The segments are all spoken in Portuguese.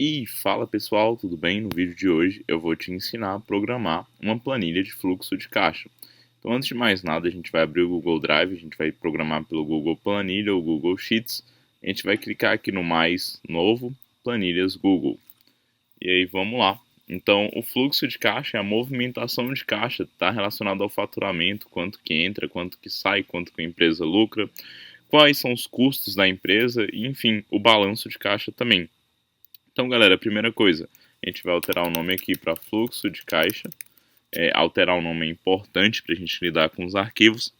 E fala pessoal, tudo bem? No vídeo de hoje eu vou te ensinar a programar uma planilha de fluxo de caixa. Então antes de mais nada a gente vai abrir o Google Drive, a gente vai programar pelo Google Planilha ou Google Sheets. A gente vai clicar aqui no mais novo, Planilhas Google. E aí vamos lá. Então o fluxo de caixa é a movimentação de caixa, está relacionado ao faturamento, quanto que entra, quanto que sai, quanto que a empresa lucra, quais são os custos da empresa e enfim, o balanço de caixa também. Então, galera, a primeira coisa, a gente vai alterar o nome aqui para fluxo de caixa. Alterar o nome é importante para a gente lidar com os arquivos.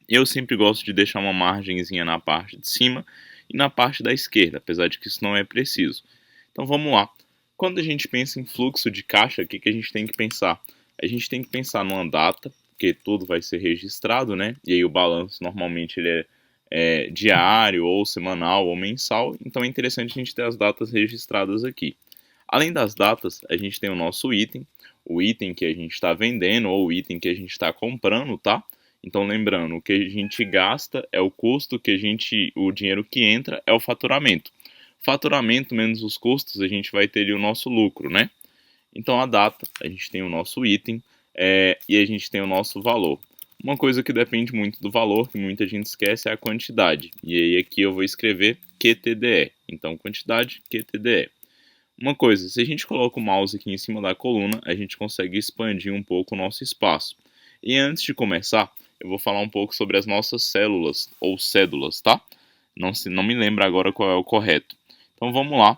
Eu sempre gosto de deixar uma margenzinha na parte de cima e na parte da esquerda, apesar de que isso não é preciso. Então, vamos lá. Quando a gente pensa em fluxo de caixa, o que a gente tem que pensar? A gente tem que pensar numa data, porque tudo vai ser registrado, né? E aí o balanço normalmente ele é diário, ou semanal, ou mensal. Então é interessante a gente ter as datas registradas aqui. Além das datas, a gente tem o nosso item, o item que a gente está vendendo ou o item que a gente está comprando, tá? Então lembrando, o que a gente gasta é o custo o dinheiro que entra é o faturamento. Faturamento menos os custos, a gente vai ter ali o nosso lucro, né? Então a data, a gente tem o nosso item e a gente tem o nosso valor. Uma coisa que depende muito do valor, que muita gente esquece, é a quantidade. E aí aqui eu vou escrever QTDE. Então quantidade QTDE. Uma coisa, se a gente coloca o mouse aqui em cima da coluna, a gente consegue expandir um pouco o nosso espaço. E antes de começar, eu vou falar um pouco sobre as nossas células ou cédulas, tá? Não me lembro agora qual é o correto. Então vamos lá.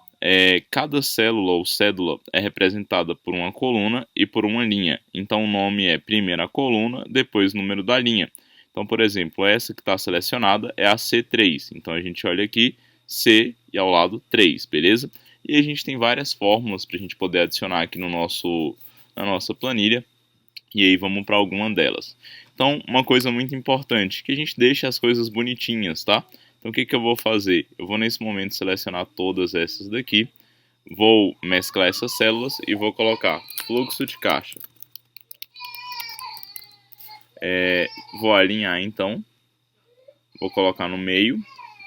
Cada célula ou cédula é representada por uma coluna e por uma linha. Então o nome é primeira coluna, depois número da linha. Então, por exemplo, essa que está selecionada é a C3. Então a gente olha aqui, C e ao lado 3, beleza? E a gente tem várias fórmulas para a gente poder adicionar aqui na nossa planilha. E aí vamos para alguma delas. Então, uma coisa muito importante, que a gente deixe as coisas bonitinhas, tá? Então, o que eu vou fazer? Eu vou nesse momento selecionar todas essas daqui, vou mesclar essas células e vou colocar fluxo de caixa. Vou alinhar então, vou colocar no meio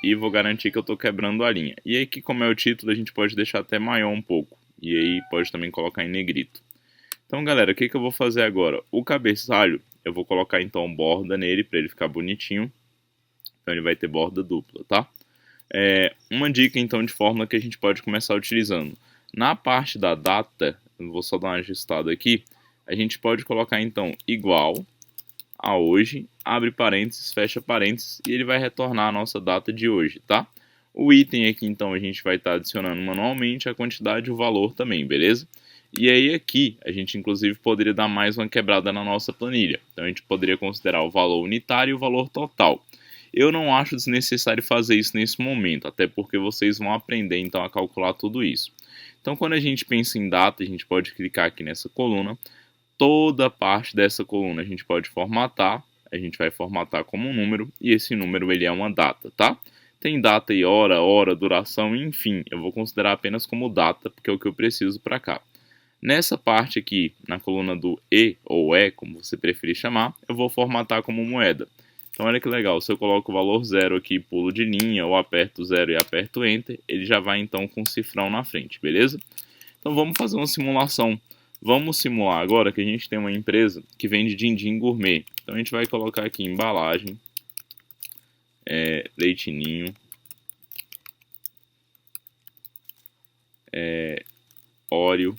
e vou garantir que eu estou quebrando a linha. E aí, que como é o título, a gente pode deixar até maior um pouco. E aí pode também colocar em negrito. Então, galera, o que eu vou fazer agora? O cabeçalho, eu vou colocar então borda nele para ele ficar bonitinho. Então ele vai ter borda dupla, tá? Uma dica então de fórmula que a gente pode começar utilizando. Na parte da data, eu vou só dar uma ajustada aqui, a gente pode colocar então igual a hoje, abre parênteses, fecha parênteses e ele vai retornar a nossa data de hoje, tá? O item aqui então a gente vai estar adicionando manualmente a quantidade e o valor também, beleza? E aí aqui a gente inclusive poderia dar mais uma quebrada na nossa planilha. Então a gente poderia considerar o valor unitário e o valor total. Eu não acho desnecessário fazer isso nesse momento, até porque vocês vão aprender então a calcular tudo isso. Então quando a gente pensa em data, a gente pode clicar aqui nessa coluna. Toda parte dessa coluna a gente pode formatar. A gente vai formatar como um número e esse número ele é uma data, tá? Tem data e hora, duração, enfim, eu vou considerar apenas como data, porque é o que eu preciso para cá. Nessa parte aqui, na coluna do E ou E, como você preferir chamar, eu vou formatar como moeda. Então olha que legal, se eu coloco o valor 0 aqui, pulo de linha, ou aperto 0 e aperto Enter, ele já vai então com o cifrão na frente, beleza? Então vamos fazer uma simulação. Vamos simular agora que a gente tem uma empresa que vende din-din gourmet. Então a gente vai colocar aqui embalagem, leite ninho, Oreo,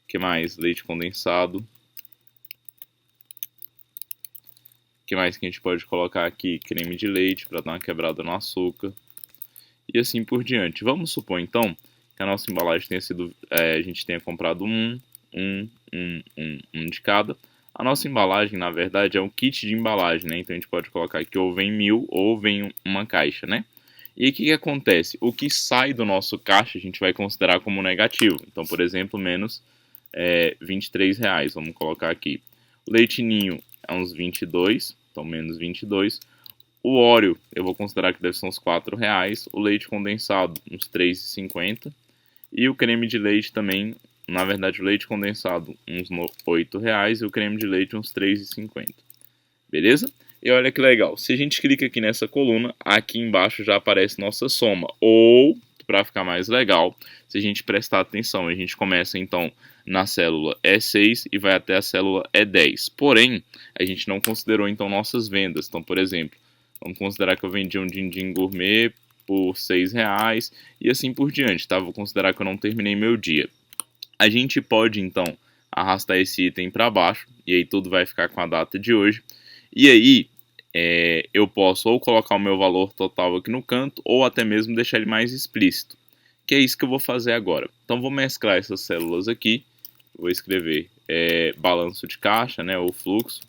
que mais? Leite condensado. Que mais que a gente pode colocar aqui? Creme de leite para dar uma quebrada no açúcar. E assim por diante. Vamos supor então que a nossa embalagem tenha sido, a gente tenha comprado um de cada. A nossa embalagem, na verdade, é um kit de embalagem, né? Então a gente pode colocar aqui ou vem 1000 ou vem uma caixa, né? E aí o que acontece? O que sai do nosso caixa a gente vai considerar como negativo. Então, por exemplo, menos R$ 23. Vamos colocar aqui. O leite ninho é uns 22, então menos 22. O Oreo eu vou considerar que deve ser uns R$ 4. O leite condensado uns 3,50. E o creme de leite também, na verdade o leite condensado uns R$ 8 e o creme de leite uns 3,50. Beleza? E olha que legal, se a gente clica aqui nessa coluna, aqui embaixo já aparece nossa soma. Ou, tu para ficar mais legal, se a gente prestar atenção, a gente começa então na célula E6 e vai até a célula E10. Porém, a gente não considerou então nossas vendas. Então, por exemplo, vamos considerar que eu vendi um din-din gourmet por R$6 e assim por diante, tá? Vou considerar que eu não terminei meu dia. A gente pode então arrastar esse item para baixo e aí tudo vai ficar com a data de hoje. E aí eu posso ou colocar o meu valor total aqui no canto ou até mesmo deixar ele mais explícito, que é isso que eu vou fazer agora. Então vou mesclar essas células aqui, vou escrever balanço de caixa, né, ou fluxo.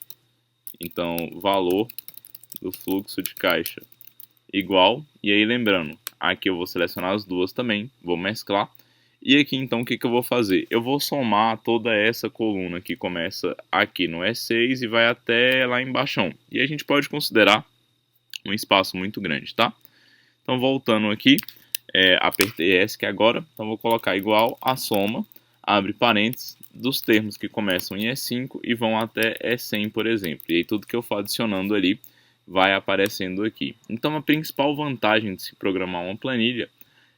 Então valor do fluxo de caixa igual, e aí lembrando, aqui eu vou selecionar as duas também, vou mesclar. E aqui então o que eu vou fazer? Eu vou somar toda essa coluna que começa aqui no E6 e vai até lá embaixo. E a gente pode considerar um espaço muito grande, tá? Então voltando aqui, apertei ESC agora, então vou colocar igual a soma, abre parênteses, dos termos que começam em E5 e vão até E100, por exemplo. E aí tudo que eu for adicionando ali vai aparecendo aqui. Então a principal vantagem de se programar uma planilha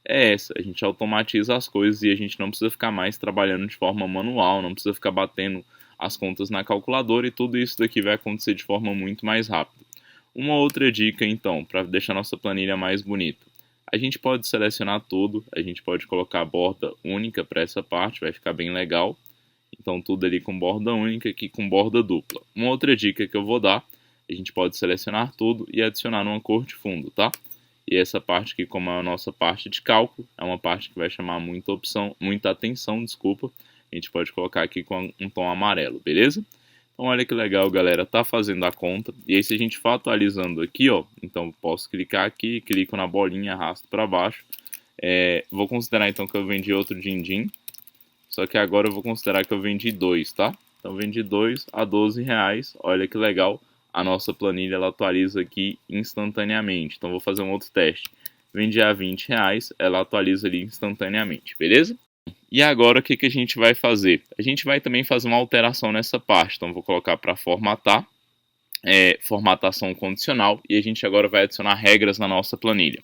é essa, a gente automatiza as coisas e a gente não precisa ficar mais trabalhando de forma manual, não precisa ficar batendo as contas na calculadora e tudo isso daqui vai acontecer de forma muito mais rápida. Uma outra dica então, para deixar nossa planilha mais bonita, a gente pode selecionar tudo, a gente pode colocar borda única para essa parte, vai ficar bem legal. Então tudo ali com borda única, aqui com borda dupla. Uma outra dica que eu vou dar, a gente pode selecionar tudo e adicionar uma cor de fundo, tá? E essa parte aqui, como é a nossa parte de cálculo, é uma parte que vai chamar muita atenção, desculpa. A gente pode colocar aqui com um tom amarelo, beleza? Então olha que legal, galera, tá fazendo a conta. E aí se a gente for atualizando aqui, ó, então posso clicar aqui, clico na bolinha, arrasto para baixo. Vou considerar então que eu vendi outro din-din, só que agora eu vou considerar que eu vendi 2, tá? Então vendi 2 a R$12, olha que legal. A nossa planilha ela atualiza aqui instantaneamente. Então vou fazer um outro teste. Vendi a R$20, ela atualiza ali instantaneamente, beleza? E agora o que a gente vai fazer? A gente vai também fazer uma alteração nessa parte. Então vou colocar para formatar, formatação condicional, e a gente agora vai adicionar regras na nossa planilha.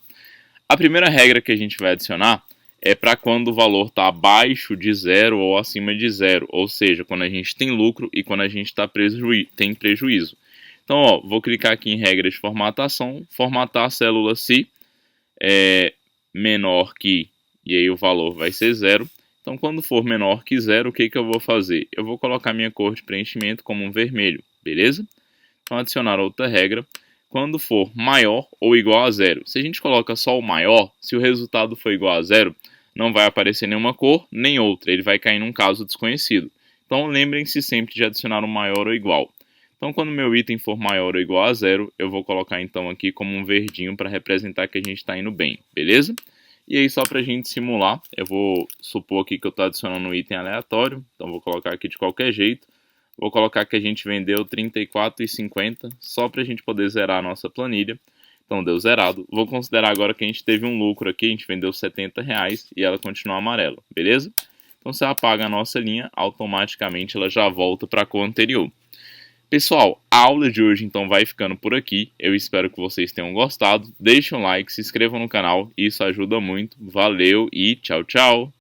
A primeira regra que a gente vai adicionar é para quando o valor está abaixo de 0 ou acima de 0, ou seja, quando a gente tem lucro e quando a gente tem prejuízo. Então, ó, vou clicar aqui em regras de formatação, formatar a célula se menor que, e aí o valor vai ser 0. Então, quando for menor que 0, o que eu vou fazer? Eu vou colocar minha cor de preenchimento como um vermelho, beleza? Então, adicionar outra regra. Quando for maior ou igual a 0. Se a gente coloca só o maior, se o resultado for igual a 0, não vai aparecer nenhuma cor, nem outra. Ele vai cair num caso desconhecido. Então, lembrem-se sempre de adicionar um maior ou igual. Então, quando meu item for maior ou igual a 0, eu vou colocar então aqui como um verdinho para representar que a gente está indo bem, beleza? E aí, só para a gente simular, eu vou supor aqui que eu estou adicionando um item aleatório. Então, vou colocar aqui de qualquer jeito. Vou colocar que a gente vendeu R$34,50, só para a gente poder zerar a nossa planilha. Então, deu zerado. Vou considerar agora que a gente teve um lucro aqui, a gente vendeu R$70 e ela continua amarela, beleza? Então, se apaga a nossa linha, automaticamente ela já volta para a cor anterior. Pessoal, a aula de hoje então vai ficando por aqui. Eu espero que vocês tenham gostado. Deixem um like, se inscrevam no canal, isso ajuda muito. Valeu e tchau, tchau!